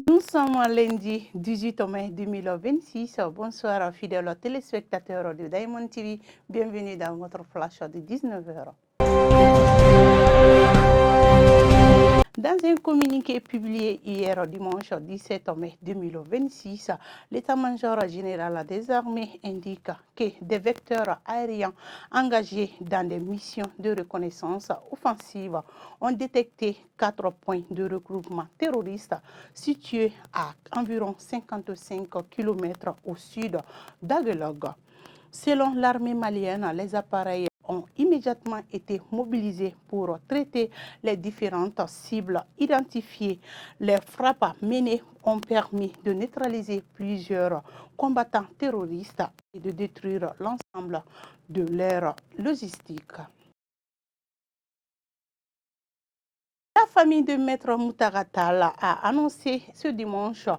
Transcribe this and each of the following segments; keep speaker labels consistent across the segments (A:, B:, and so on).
A: Nous sommes lundi 18 mai 2026. Bonsoir fidèles téléspectateurs de Diamond TV. Bienvenue dans votre flash de 19h. Dans un communiqué publié hier dimanche 17 mai 2026, l'état-major général des armées indique que des vecteurs aériens engagés dans des missions de reconnaissance offensive ont détecté 4 points de regroupement terroriste situés à environ 55 km au sud d'Aguelog. Selon l'armée malienne, les appareils ont immédiatement été mobilisés pour traiter les différentes cibles identifiées. Les frappes menées ont permis de neutraliser plusieurs combattants terroristes et de détruire l'ensemble de leur logistique. La famille de Maître Moutagatal a annoncé ce dimanche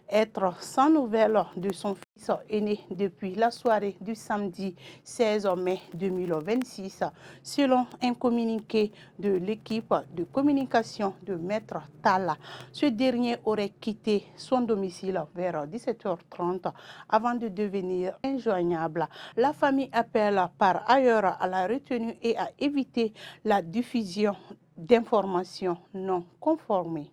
A: être sans nouvelles de son fils aîné depuis la soirée du samedi 16 mai 2026. Selon un communiqué de l'équipe de communication de Maître Talla, ce dernier aurait quitté son domicile vers 17h30 avant de devenir injoignable. La famille appelle par ailleurs à la retenue et à éviter la diffusion d'informations non conformées.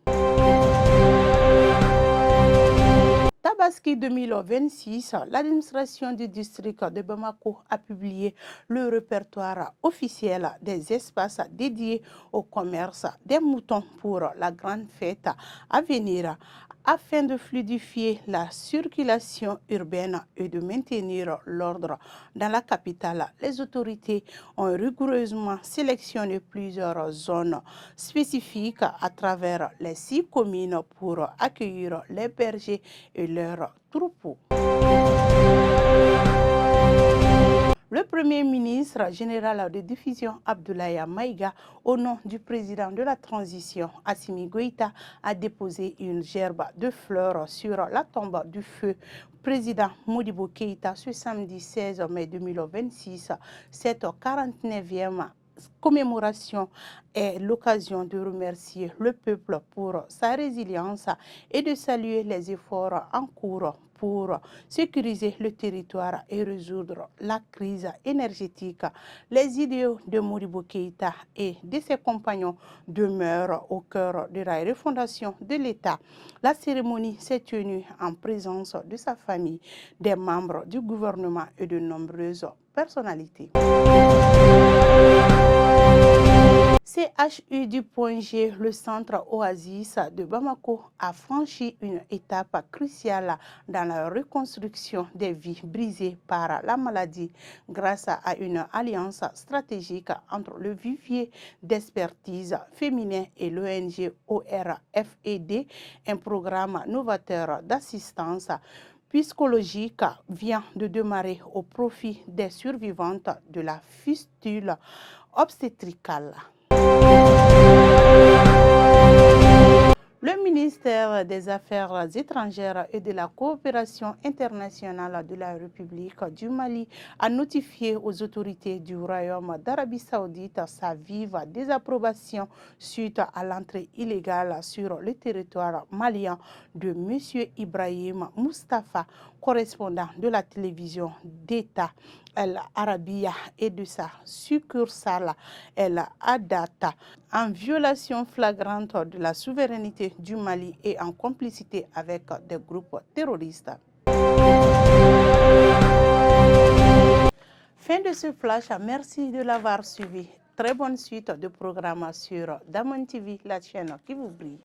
A: Tabaski 2026, l'administration du district de Bamako a publié le répertoire officiel des espaces dédiés au commerce des moutons pour la grande fête à venir, afin de fluidifier la circulation urbaine et de maintenir l'ordre dans la capitale. Les autorités ont rigoureusement sélectionné plusieurs zones spécifiques à travers les 6 communes pour accueillir les bergers et leurs troupeaux. Le Premier ministre général de division Abdoulaye Maïga, au nom du président de la transition Assimi Goïta, a déposé une gerbe de fleurs sur la tombe du feu président Modibo Keïta ce samedi 16 mai 2026. Cette 49e commémoration est l'occasion de remercier le peuple pour sa résilience et de saluer les efforts en cours pour sécuriser le territoire et résoudre la crise énergétique. Les idéaux de Modibo Keïta et de ses compagnons demeurent au cœur de la refondation de l'État. La cérémonie s'est tenue en présence de sa famille, des membres du gouvernement et de nombreuses personnalités. CHU du Point G, le centre Oasis de Bamako, a franchi une étape cruciale dans la reconstruction des vies brisées par la maladie grâce à une alliance stratégique entre le vivier d'expertise féminin et l'ONG ORFED, un programme novateur d'assistance psychologique vient de démarrer au profit des survivantes de la fistule obstétricale. Le ministère des Affaires étrangères et de la coopération internationale de la République du Mali a notifié aux autorités du Royaume d'Arabie Saoudite sa vive désapprobation suite à l'entrée illégale sur le territoire malien de M. Ibrahim Mustafa, correspondant de la télévision d'État El Arabiya et de sa succursale El Adata, en violation flagrante de la souveraineté du Mali et en complicité avec des groupes terroristes. Fin de ce flash, merci de l'avoir suivi. Très bonne suite de programmes sur Diamond TV, la chaîne qui vous brille.